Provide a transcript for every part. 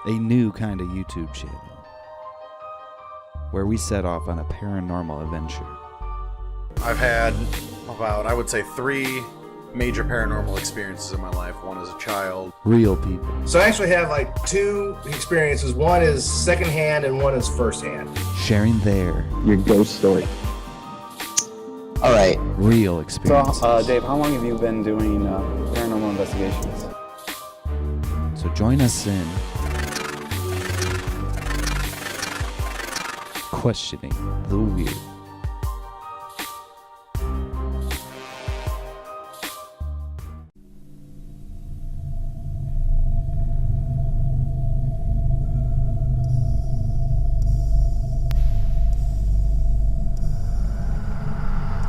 a new kind of YouTube channel where we set off on a paranormal adventure. I've had about, I would say, 3 major paranormal experiences in my life. One as a child. Real people. So I actually have like 2 experiences. One is secondhand and one is firsthand. Sharing your ghost story. All right. real experiences. So, Dave, how long have you been doing paranormal investigations? So join us in questioning the weird.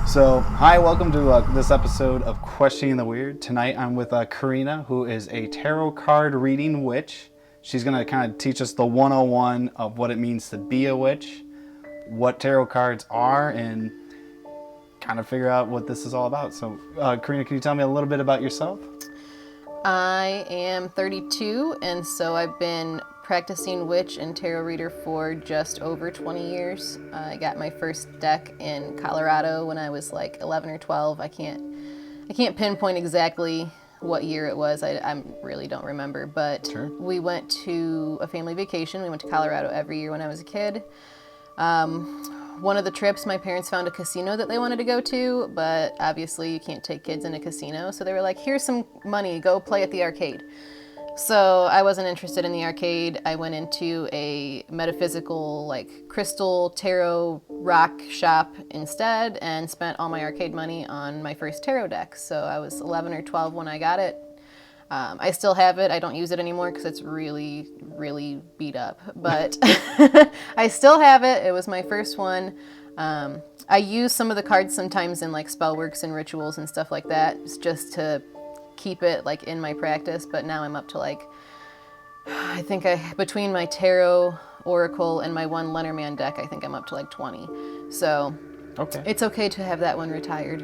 So, hi, welcome to this episode of Questioning the Weird. Tonight I'm with Corinna, who is a tarot card reading witch. She's going to kind of teach us the 101 of what it means to be a witch, what tarot cards are, and kind of figure out what this is all about. So, Corinna, can you tell me a little bit about yourself? I am 32, and so I've been practicing witch and tarot reader for just over 20 years. I got my first deck in Colorado when I was like 11 or 12. I can't pinpoint exactly what year it was. I really don't remember, but Sure. We went to a family vacation. We went to Colorado every year when I was a kid. One of the trips, my parents found a casino that they wanted to go to, but obviously you can't take kids in a casino. So they were like, here's some money, go play at the arcade. So I wasn't interested in the arcade. I went into a metaphysical, like crystal tarot rock shop instead and spent all my arcade money on my first tarot deck. So I was 11 or 12 when I got it. I still have it. I don't use it anymore because it's really, really beat up. But I still have it. It was my first one. I use some of the cards sometimes in like spell works and rituals and stuff like that, just to keep it like in my practice. But now I'm up to like, I think between my tarot, oracle, and my one Lenormand deck, I think I'm up to like 20. So Okay. it's okay to have that one retired.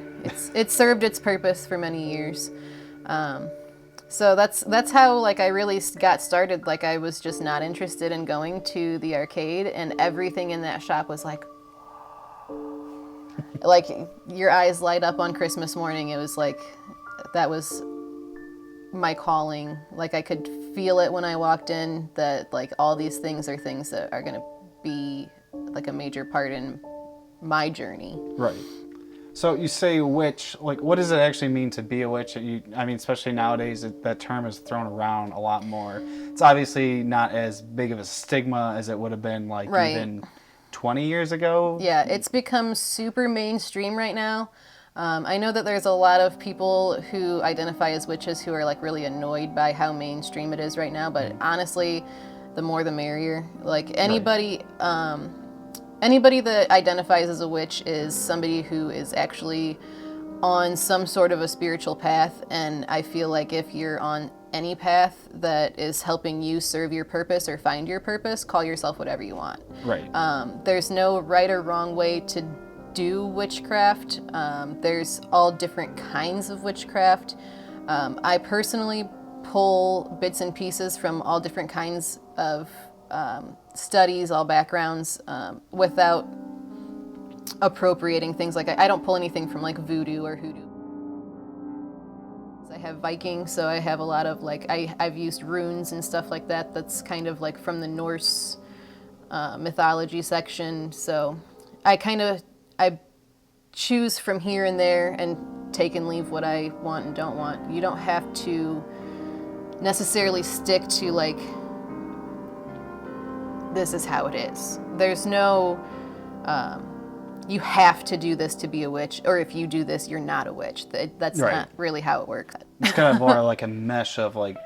It's served its purpose for many years. So that's how like I really got started. Like I was just not interested in going to the arcade, and everything in that shop was like your eyes light up on Christmas morning. It was like that was my calling. Like I could feel it when I walked in that like all these things are things that are going to be like a major part in my journey. Right. So you say witch, like what does it actually mean to be a witch? I mean, especially nowadays, that term is thrown around a lot more. It's obviously not as big of a stigma as it would have been like Right. even 20 years ago. Yeah, it's become super mainstream right now. I know that there's a lot of people who identify as witches who are like really annoyed by how mainstream it is right now, but honestly, the more the merrier. Like anybody that identifies as a witch is somebody who is actually on some sort of a spiritual path, and I feel like if you're on any path that is helping you serve your purpose or find your purpose, call yourself whatever you want. Right. There's no right or wrong way to do witchcraft. There's all different kinds of witchcraft. I personally pull bits and pieces from all different kinds of studies, all backgrounds, without appropriating things. Like I don't pull anything from like voodoo or hoodoo. I have Viking, so I have a lot of like I've used runes and stuff like that. That's kind of like from the Norse mythology section. So I choose from here and there and take and leave what I want and don't want. You don't have to necessarily stick to like, this is how it is. There's no, you have to do this to be a witch, or if you do this, you're not a witch. That's Right. not really how it works. It's kind of more like a mesh of like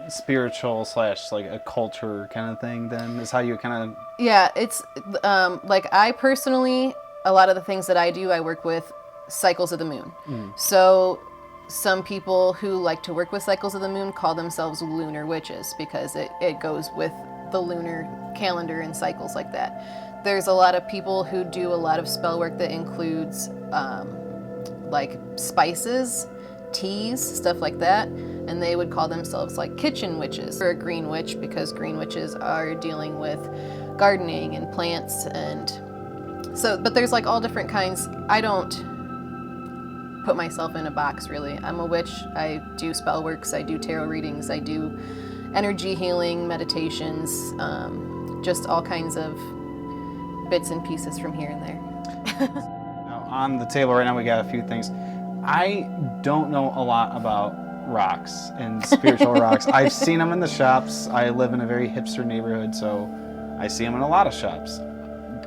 spiritual / like a culture kind of thing then is how you kind of... Yeah, it's like I personally, a lot of the things that I do, I work with cycles of the moon. So some people who like to work with cycles of the moon call themselves lunar witches because it goes with the lunar calendar and cycles like that. There's a lot of people who do a lot of spell work that includes like spices, teas, stuff like that. And they would call themselves like kitchen witches, or a green witch, because green witches are dealing with gardening and plants. And so, but there's like all different kinds. I don't put myself in a box, really. I'm a witch. I do spell works, I do tarot readings, I do energy healing, meditations, just all kinds of bits and pieces from here and there. Now, on the table right now, we got a few things. I don't know a lot about rocks and spiritual rocks. I've seen them in the shops. I live in a very hipster neighborhood, so I see them in a lot of shops.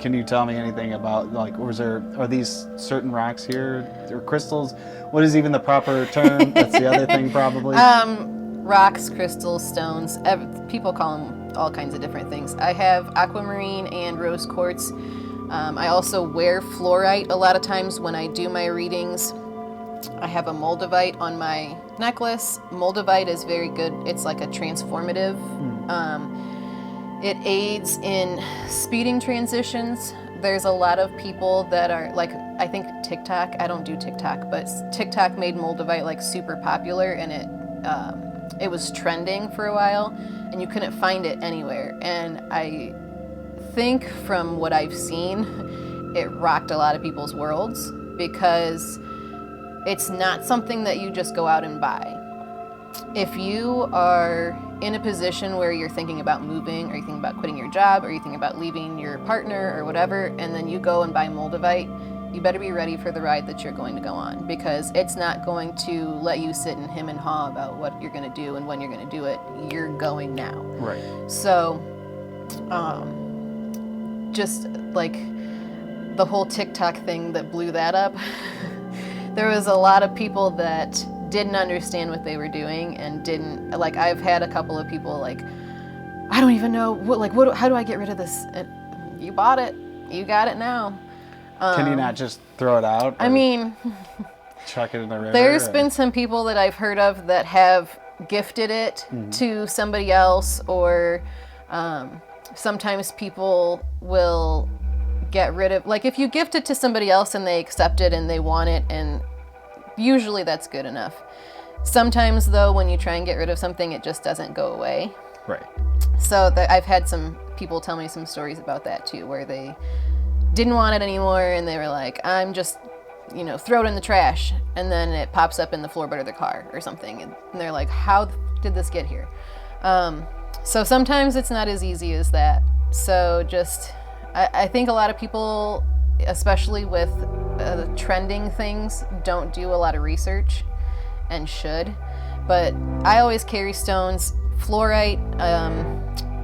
Can you tell me anything about, like, are these certain rocks here, or crystals? What is even the proper term? That's the other thing, probably. Rocks, crystals, stones. People call them all kinds of different things. I have aquamarine and rose quartz. I also wear fluorite a lot of times when I do my readings. I have a moldavite on my necklace. Moldavite is very good. It's like a transformative. It aids in speeding transitions. There's a lot of people that are like, I think TikTok, I don't do TikTok, but TikTok made moldavite like super popular, and it was trending for a while and you couldn't find it anywhere. And I think from what I've seen, it rocked a lot of people's worlds, because it's not something that you just go out and buy. If you are in a position where you're thinking about moving, or you're thinking about quitting your job, or you're thinking about leaving your partner or whatever, and then you go and buy moldavite, you better be ready for the ride that you're going to go on, because it's not going to let you sit and hem and haw about what you're going to do and when you're going to do it. You're going now. Right. So, just like the whole TikTok thing that blew that up, there was a lot of people that didn't understand what they were doing, and didn't, like, I've had a couple of people like, I don't even know how do I get rid of this? And you bought it, you got it now. Can you not just throw it out? I mean, chuck it in the river? There's been some people that I've heard of that have gifted it to somebody else, or sometimes people will get rid of, like, if you gift it to somebody else and they accept it and they want it, and usually that's good enough. Sometimes though, when you try and get rid of something, it just doesn't go away. Right. So I've had some people tell me some stories about that too, where they didn't want it anymore and they were like, I'm just, throw it in the trash, and then it pops up in the floorboard of their car or something, and they're like, how did this get here? So sometimes it's not as easy as that. So just, I think a lot of people, especially with trending things, don't do a lot of research, and should. But I always carry stones. Fluorite,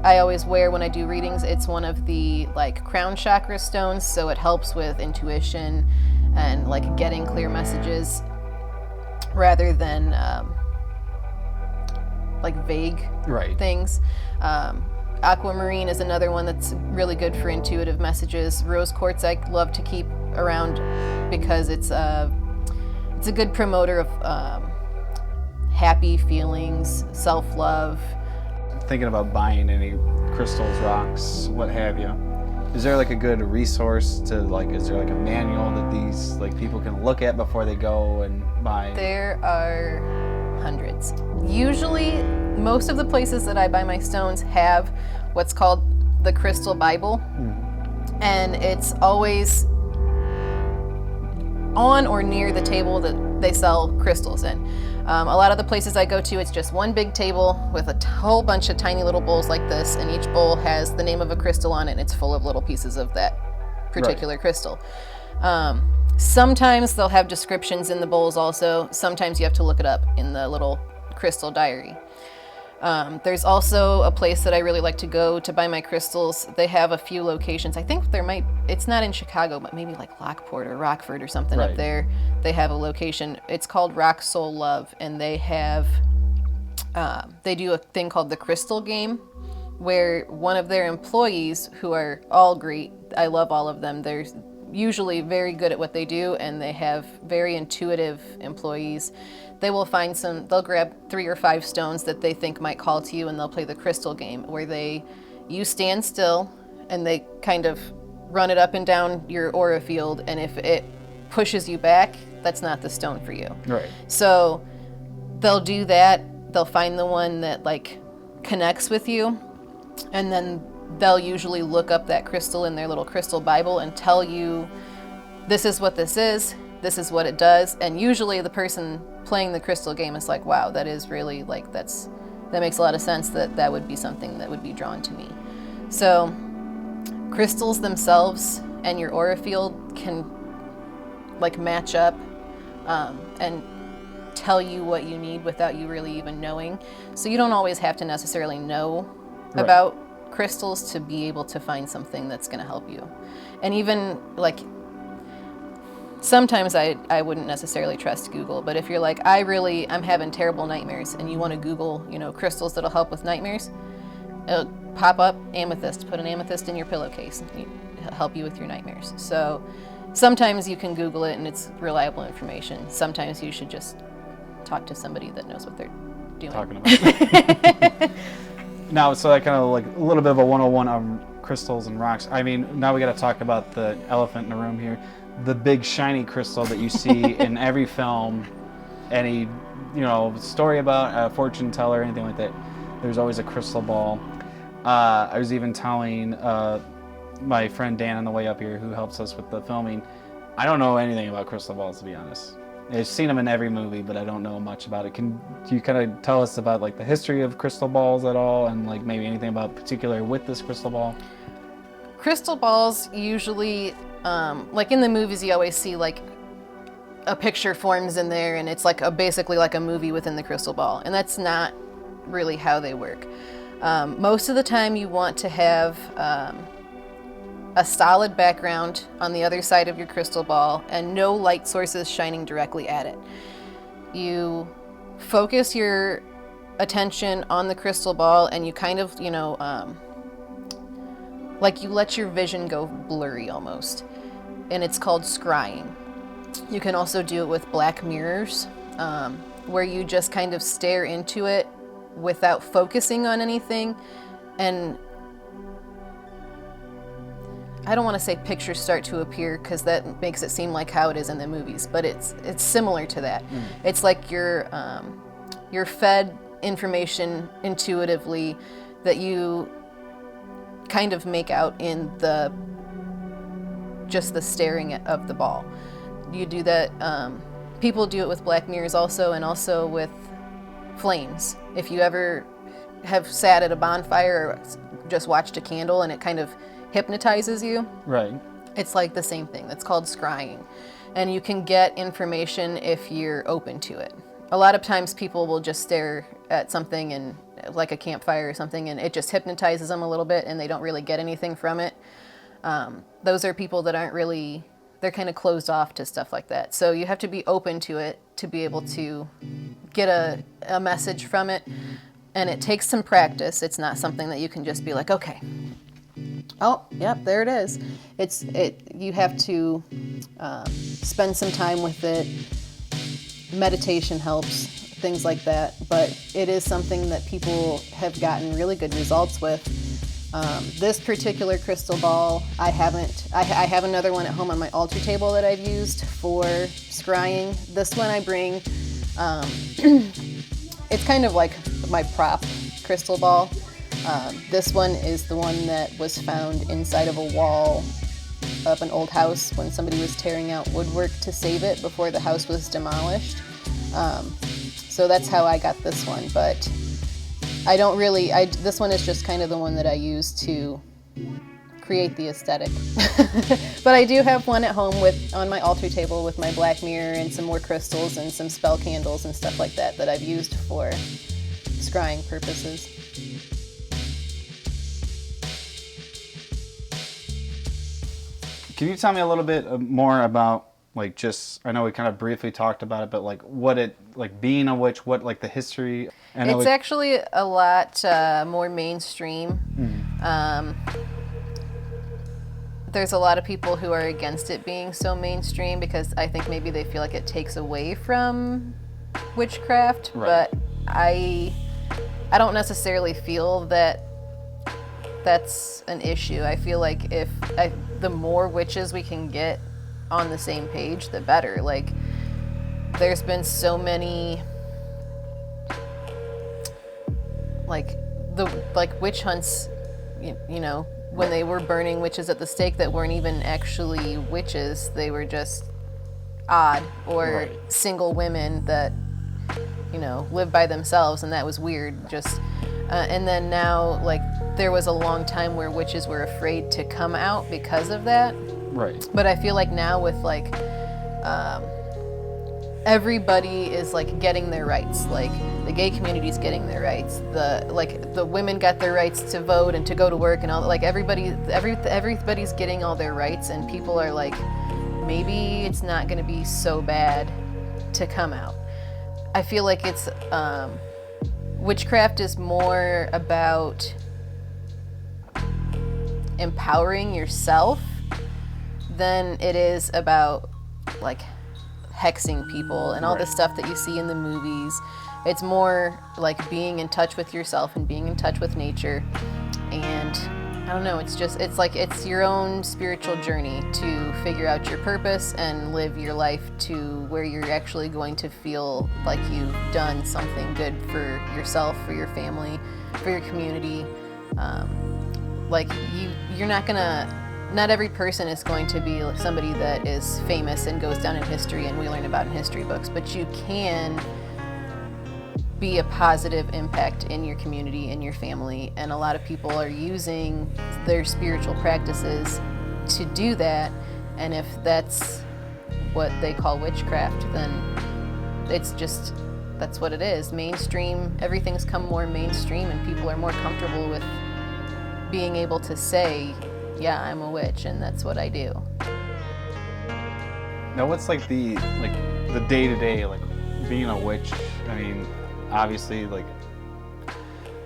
I always wear when I do readings. It's one of the crown chakra stones, so it helps with intuition and getting clear messages rather than vague things. Aquamarine is another one that's really good for intuitive messages. Rose quartz I love to keep around because it's a good promoter of happy feelings, self-love. Thinking about buying any crystals, rocks, what have you. Is there a good resource to is there a manual that these people can look at before they go and buy? There are hundreds. Usually, most of the places that I buy my stones have what's called the Crystal Bible, and it's always on or near the table that they sell crystals in. A lot of the places I go to, it's just one big table with a whole bunch of tiny little bowls like this, and each bowl has the name of a crystal on it, and it's full of little pieces of that particular crystal. Sometimes they'll have descriptions in the bowls also. Sometimes you have to look it up in the little crystal diary. There's also a place that I really like to go to buy my crystals. They have a few locations. I think it's not in Chicago, but maybe Lockport or Rockford or something up there. They have a location. It's called Rock Soul Love, and they have, they do a thing called the Crystal Game, where one of their employees, who are all great, I love all of them, they're usually very good at what they do, and they have very intuitive employees. They will they'll grab 3 or 5 stones that they think might call to you, and they'll play the crystal game, where you stand still and they kind of run it up and down your aura field, and if it pushes you back, that's not the stone for you. Right. So they'll do that. They'll find the one that like connects with you, and then they'll usually look up that crystal in their little crystal Bible and tell you, this is what this is what it does. And usually the person playing the crystal game is like, wow, that is really like, that makes a lot of sense, that would be something that would be drawn to me. So crystals themselves and your aura field can like match up and tell you what you need without you really even knowing. So you don't always have to necessarily know about crystals to be able to find something that's going to help you. And even like sometimes I wouldn't necessarily trust Google, but if you're like, I'm having terrible nightmares, and you want to Google, crystals that'll help with nightmares, it'll pop up amethyst. Put an amethyst in your pillowcase. It'll help you with your nightmares. So sometimes you can Google it and it's reliable information. Sometimes you should just talk to somebody that knows what they're doing. Talking about. Now, so that kind of like a little bit of a 101 on crystals and rocks. I mean, now we got to talk about the elephant in the room here. The big shiny crystal that you see in every film, any, story about a fortune teller, anything like that. There's always a crystal ball. I was even telling my friend Dan on the way up here, who helps us with the filming, I don't know anything about crystal balls, to be honest. I've seen them in every movie, but I don't know much about it. Do you kind of tell us about like the history of crystal balls at all, and like maybe anything about particular with this crystal ball? Crystal balls usually, like in the movies, you always see like a picture forms in there, and it's like basically like a movie within the crystal ball, and that's not really how they work. Most of the time, you want to have a solid background on the other side of your crystal ball and no light sources shining directly at it. You focus your attention on the crystal ball, and you kind of, like you let your vision go blurry almost, and it's called scrying. You can also do it with black mirrors, where you just kind of stare into it without focusing on anything, and I don't want to say pictures start to appear, because that makes it seem like how it is in the movies, but it's similar to that. It's like you're fed information intuitively that you kind of make out in just the staring of the ball. You do that. People do it with black mirrors also, and also with flames. If you ever have sat at a bonfire or just watched a candle and it kind of hypnotizes you. Right. It's like the same thing. That's called scrying. And you can get information if you're open to it. A lot of times people will just stare at something, and like a campfire or something, and it just hypnotizes them a little bit and they don't really get anything from it. Those are people that they're kind of closed off to stuff like that. So you have to be open to it to be able to get a message from it. And it takes some practice. It's not something that you can just be like, okay, oh, yep, there it is. You have to spend some time with it. Meditation helps, things like that. But it is something that people have gotten really good results with. This particular crystal ball, I have another one at home on my altar table that I've used for scrying. This one I bring, it's kind of like my prop crystal ball. This one is the one that was found inside of a wall of an old house when somebody was tearing out woodwork to save it before the house was demolished. So that's how I got this one, but this one is just kind of the one that I use to create the aesthetic. But I do have one at home on my altar table with my black mirror and some more crystals and some spell candles and stuff like that I've used for scrying purposes. Can you tell me a little bit more about, like, I know we kind of briefly talked about it, but like being a witch, what like the history? It's actually a lot more mainstream. There's a lot of people who are against it being so mainstream because I think maybe they feel like it takes away from witchcraft, right. But I don't necessarily feel that that's an issue. I feel like the more witches we can get on the same page, the better. Like, there's been so many like witch hunts, you know, when they were burning witches at the stake that weren't even actually witches, they were just odd or single women that, you know, lived by themselves, and that was weird. Just and then now, like, there was a long time where witches were afraid to come out because of that. Right. But I feel like now with like everybody is like getting their rights. Like the gay community is getting their rights. The women got their rights to vote and to go to work and all. Like everybody's getting all their rights, and people are like, maybe it's not going to be so bad to come out. I feel like it's witchcraft is more about empowering yourself than it is about like hexing people and all the stuff that you see in the movies. It's more like being in touch with yourself and being in touch with nature. And I don't know, it's like it's your own spiritual journey to figure out your purpose and live your life to where you're actually going to feel like you've done something good for yourself, for your family, for your community. Like you're not gonna, not every person is going to be somebody that is famous and goes down in history and we learn about in history books, but you can be a positive impact in your community, in your family, and a lot of people are using their spiritual practices to do that. And if that's what they call witchcraft, then it's just, that's what it is. Mainstream, everything's come more mainstream, and people are more comfortable with being able to say, yeah, I'm a witch and that's what I do. Now, what's like the day-to-day, like being a witch? I mean, obviously, like,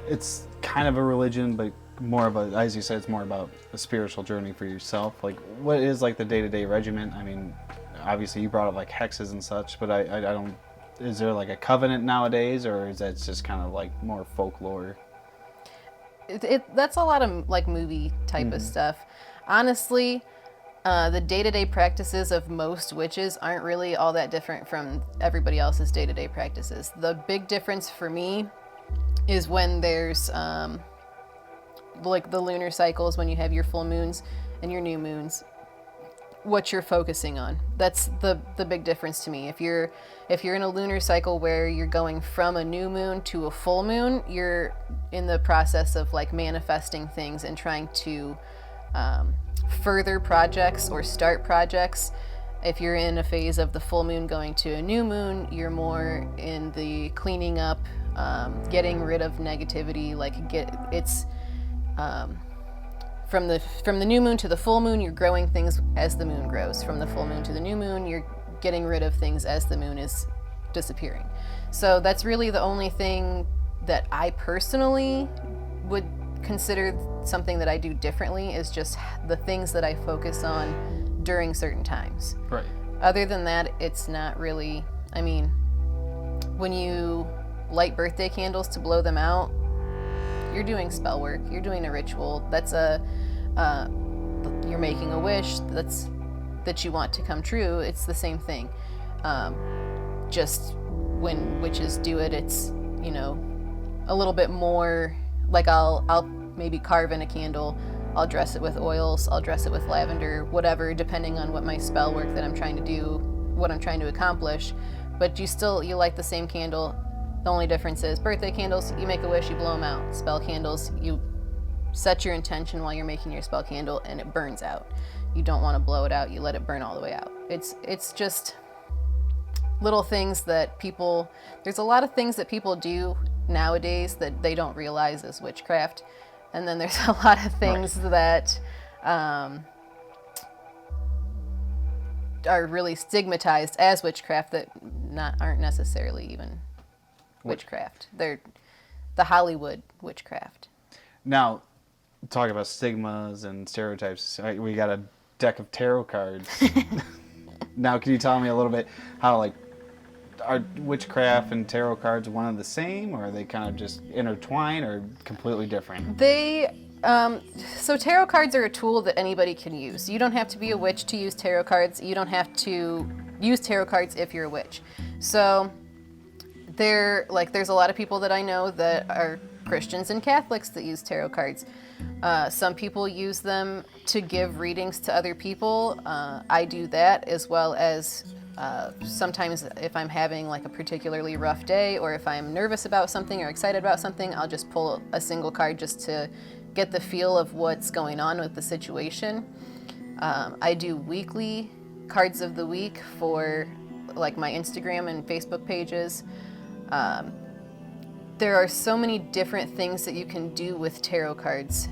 it's kind of a religion, but more of a, as you said, it's more about a spiritual journey for yourself. Like, what is like the day-to-day regimen? I mean, obviously you brought up like hexes and such, but I don't, is there like a covenant nowadays, or is that just kind of like more folklore? That's a lot of like movie type of stuff. Honestly, the day-to-day practices of most witches aren't really all that different from everybody else's day-to-day practices. The big difference for me is when there's like the lunar cycles, when you have your full moons and your new moons, what you're focusing on. That's the big difference to me. If you're in a lunar cycle where you're going from a new moon to a full moon, you're in the process of like manifesting things and trying to further projects or start projects. If you're in a phase of the full moon going to a new moon, you're more in the cleaning up, getting rid of negativity. From the new moon to the full moon, you're growing things as the moon grows. From the full moon to the new moon, you're getting rid of things as the moon is disappearing. So that's really the only thing that I personally would consider something that I do differently, is just the things that I focus on during certain times. Right. Other than that, it's not really, I mean, when you light birthday candles to blow them out, you're doing spell work, you're doing a ritual. That's you're making a wish that you want to come true. It's the same thing. Just when witches do it, it's, you know, a little bit more, like I'll maybe carve in a candle, I'll dress it with oils, I'll dress it with lavender, whatever, depending on what my spell work that I'm trying to do, what I'm trying to accomplish. But you light the same candle. The only difference is birthday candles, you make a wish, you blow them out. Spell candles, you set your intention while you're making your spell candle and it burns out. You don't want to blow it out, you let it burn all the way out. It's just little things that there's a lot of things that people do nowadays that they don't realize is witchcraft. And then there's a lot of things that are really stigmatized as witchcraft that aren't necessarily even witchcraft. They're the Hollywood witchcraft. Now, talking about stigmas and stereotypes, we got a deck of tarot cards. Now, can you tell me a little bit how, like, are witchcraft and tarot cards one and the same, or are they kind of just intertwined or completely different? So tarot cards are a tool that anybody can use. You don't have to be a witch to use tarot cards. You don't have to use tarot cards if you're a witch. So there's a lot of people that I know that are Christians and Catholics that use tarot cards. Some people use them to give readings to other people. I do that, as well as sometimes if I'm having like a particularly rough day, or if I'm nervous about something or excited about something, I'll just pull a single card just to get the feel of what's going on with the situation. I do weekly cards of the week for like my Instagram and Facebook pages. There are so many different things that you can do with tarot cards.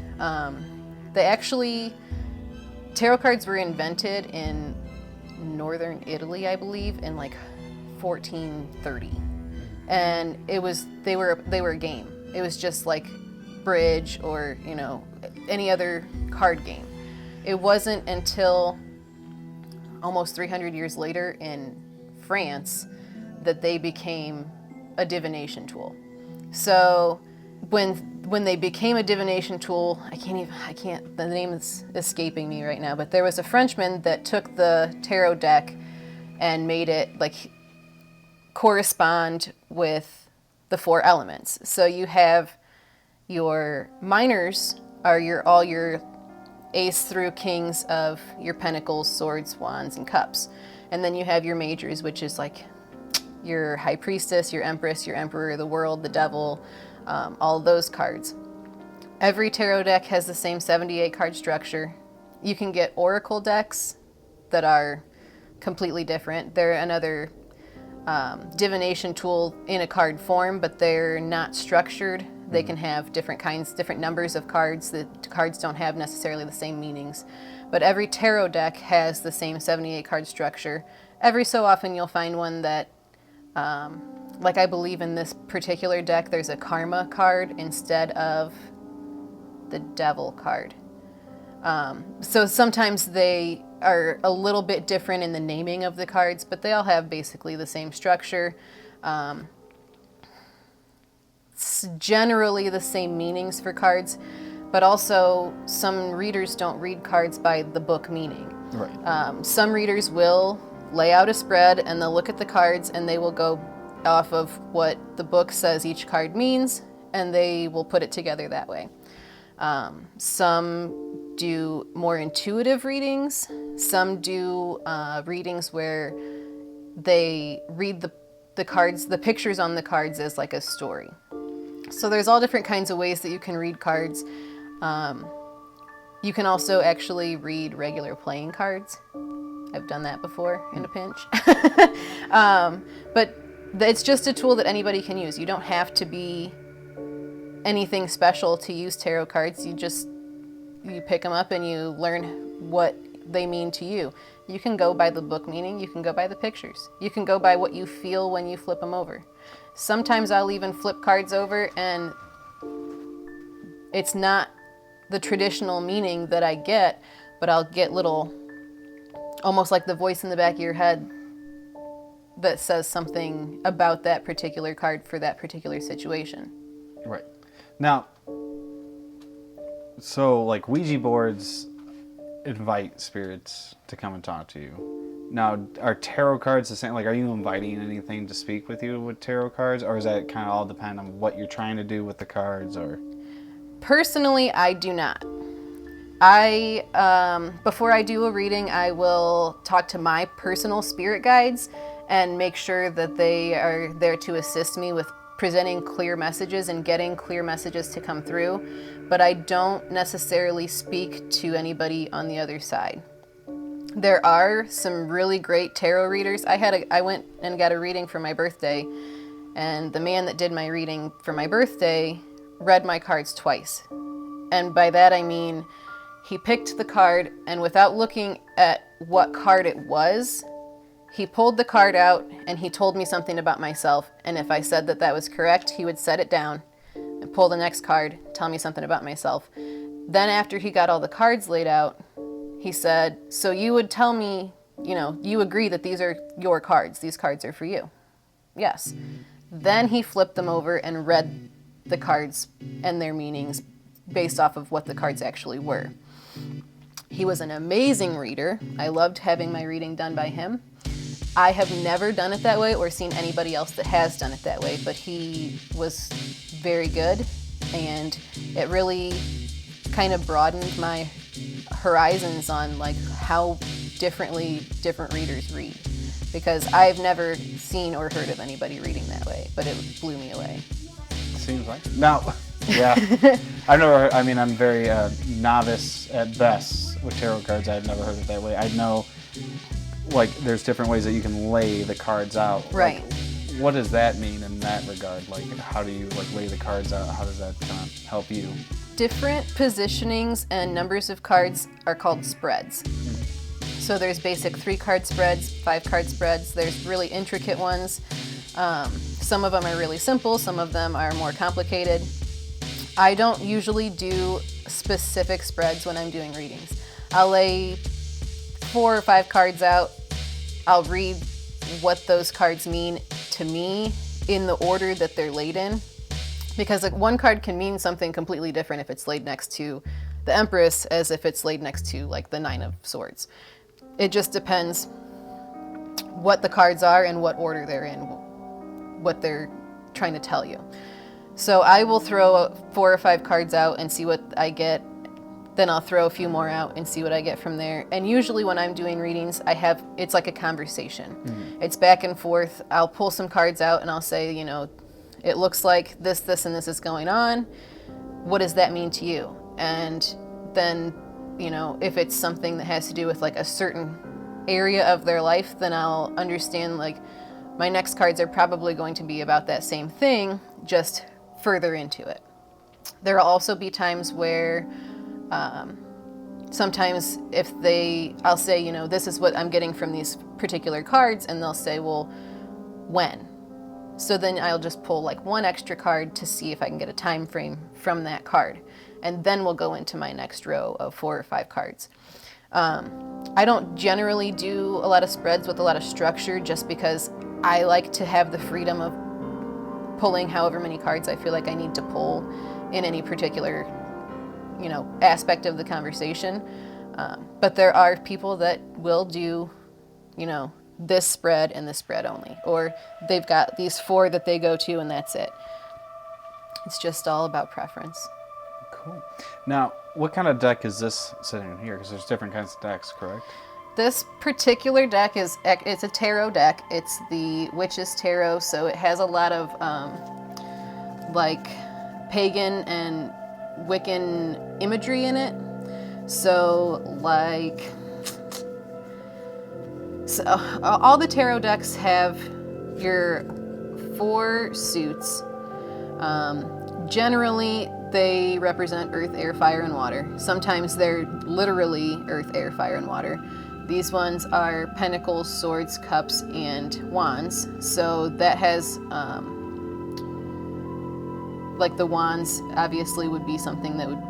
Tarot cards were invented in northern Italy, I believe, in like 1430, and they were a game. It was just like bridge or any other card game. It wasn't until almost 300 years later in France that they became a divination tool. So when they became a divination tool, the name is escaping me right now, but there was a Frenchman that took the tarot deck and made it like correspond with the 4 elements. So you have your minors are all your ace through kings of your pentacles, swords, wands, and cups. And then you have your majors, which is like your high priestess, your empress, your emperor, the world, the devil, all those cards. Every tarot deck has the same 78 card structure. You can get oracle decks that are completely different. They're another divination tool in a card form, but they're not structured. They can have different numbers of cards. The cards don't have necessarily the same meanings. But every tarot deck has the same 78 card structure. Every so often you'll find one that like I believe in this particular deck, there's a karma card instead of the devil card. So sometimes they are a little bit different in the naming of the cards, but they all have basically the same structure. It's generally the same meanings for cards, but also some readers don't read cards by the book meaning. Right. Some readers will lay out a spread and they'll look at the cards and they will go off of what the book says each card means, and they will put it together that way. Some do more intuitive readings. Some do readings where they read the cards, the pictures on the cards as like a story. So there's all different kinds of ways that you can read cards. You can also actually read regular playing cards. I've done that before in a pinch. But it's just a tool that anybody can use. You don't have to be anything special to use tarot cards. You pick them up and you learn what they mean to you. You can go by the book meaning. You can go by the pictures. You can go by what you feel when you flip them over. Sometimes I'll even flip cards over and it's not the traditional meaning that I get, but I'll get little, almost like the voice in the back of your head that says something about that particular card for that particular situation. Right. Now, so like Ouija boards invite spirits to come and talk to you. Now, are tarot cards the same? Like, are you inviting anything to speak with you with tarot cards, or does that kind of all depend on what you're trying to do with the cards? Or personally, I do not. Before I do a reading, I will talk to my personal spirit guides and make sure that they are there to assist me with presenting clear messages and getting clear messages to come through. But I don't necessarily speak to anybody on the other side. There are some really great tarot readers. I went and got a reading for my birthday, and the man that did my reading for my birthday read my cards twice. And by that I mean he picked the card, and without looking at what card it was, he pulled the card out and he told me something about myself. And if I said that was correct, he would set it down and pull the next card, tell me something about myself. Then after he got all the cards laid out, he said, so you would tell me, you agree that these are your cards. These cards are for you. Yes. Then he flipped them over and read the cards and their meanings based off of what the cards actually were. He was an amazing reader. I loved having my reading done by him. I have never done it that way or seen anybody else that has done it that way, but he was very good and it really kind of broadened my horizons on like how differently different readers read, because I've never seen or heard of anybody reading that way, but it blew me away. Seems like now. Yeah, I've never. I mean, I'm very novice at best with tarot cards. I've never heard it that way. I know, like, there's different ways that you can lay the cards out. Right. Like, what does that mean in that regard? Like, how do you like lay the cards out? How does that kind of help you? Different positionings and numbers of cards are called spreads. So there's basic 3-card spreads, 5-card spreads. There's really intricate ones. Some of them are really simple. Some of them are more complicated. I don't usually do specific spreads when I'm doing readings. I'll lay 4 or 5 cards out. I'll read what those cards mean to me in the order that they're laid in. Because like, one card can mean something completely different if it's laid next to the Empress as if it's laid next to like the 9 of Swords. It just depends what the cards are and what order they're in, what they're trying to tell you. So I will throw 4 or 5 cards out and see what I get. Then I'll throw a few more out and see what I get from there. And usually when I'm doing readings, it's like a conversation. Mm-hmm. It's back and forth. I'll pull some cards out and I'll say, you know, it looks like this, and this is going on. What does that mean to you? And then, you know, if it's something that has to do with like a certain area of their life, then I'll understand like my next cards are probably going to be about that same thing, just further into it. There will also be times where sometimes I'll say, you know, this is what I'm getting from these particular cards, and they'll say, well, when? So then I'll just pull like 1 extra card to see if I can get a time frame from that card. And then we'll go into my next row of 4 or 5 cards. I don't generally do a lot of spreads with a lot of structure just because I like to have the freedom of pulling however many cards I feel like I need to pull in any particular, you know, aspect of the conversation. But there are people that will do, you know, this spread and this spread only, or they've got these 4 that they go to and that's it. It's just all about preference. Cool. Now, what kind of deck is this sitting in here? Because there's different kinds of decks, correct? This particular deck it's a tarot deck. It's the Witch's Tarot, so it has a lot of like pagan and Wiccan imagery in it. So like, all the tarot decks have your 4 suits. Generally, they represent earth, air, fire, and water. Sometimes they're literally earth, air, fire, and water. These ones are pentacles, swords, cups, and wands. So that has, like the wands obviously would be something that would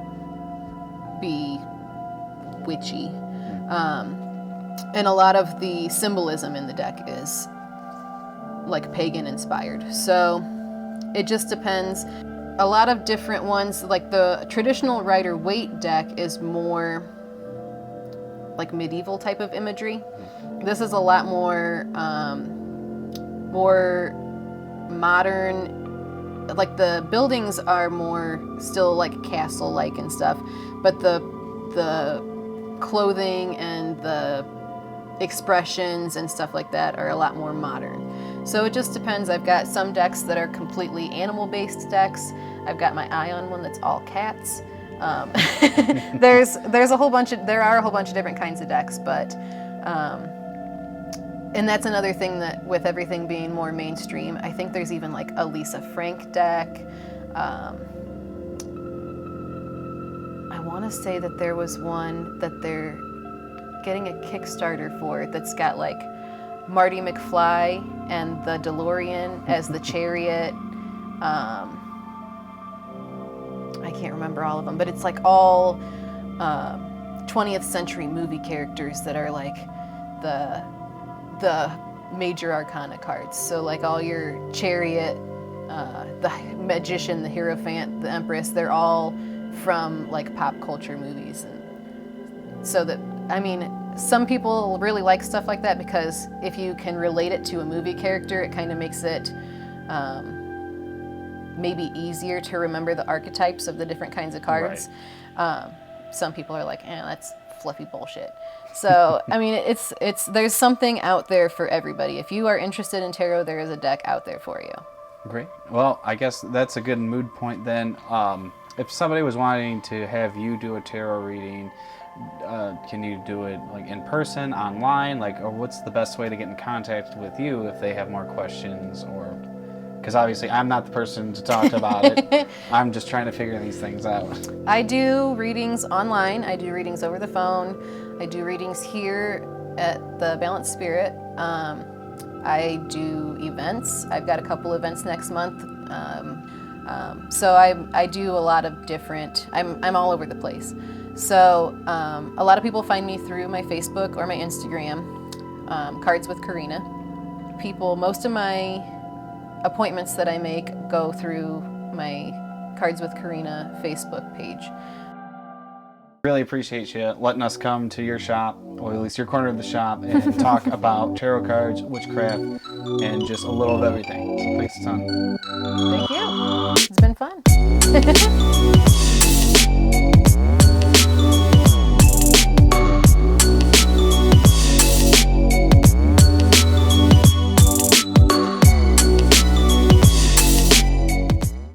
be witchy. And a lot of the symbolism in the deck is like pagan inspired. So it just depends. A lot of different ones, like the traditional Rider-Waite deck is more like medieval type of imagery. This is a lot more modern. Like the buildings are more still like castle-like and stuff, but the clothing and the expressions and stuff like that are a lot more modern. So it just depends. I've got some decks that are completely animal-based decks. I've got my eye on one that's all cats. There are a whole bunch of different kinds of decks, but and that's another thing that with everything being more mainstream, I think there's even like a Lisa Frank deck. I want to say that there was one that they're getting a Kickstarter for that's got like Marty McFly and the DeLorean as the chariot. I can't remember all of them, but it's like all 20th century movie characters that are like the major arcana cards. So like all your chariot, the magician, the hierophant, the empress, they're all from like pop culture movies. And so that, I mean, some people really like stuff like that because if you can relate it to a movie character, it kind of makes it maybe easier to remember the archetypes of the different kinds of cards. Some people are like, that's fluffy bullshit. So, I mean, there's something out there for everybody. If you are interested in tarot, there is a deck out there for you. Great. Well, I guess that's a good mood point then. If somebody was wanting to have you do a tarot reading, can you do it like in person, online, or what's the best way to get in contact with you if they have more questions? Or because obviously I'm not the person to talk about it. I'm just trying to figure these things out. I do readings online. I do readings over the phone. I do readings here at the Balanced Spirit. I do events. I've got a couple events next month. So I do a lot of different, I'm all over the place. So a lot of people find me through my Facebook or my Instagram, Cards with Corinna. Most of my appointments that I make go through my Cards with Corinna Facebook page. Really appreciate you letting us come to your shop, or at least your corner of the shop, and talk about tarot cards, witchcraft, and just a little of everything. So thanks a ton. Thank you. It's been fun.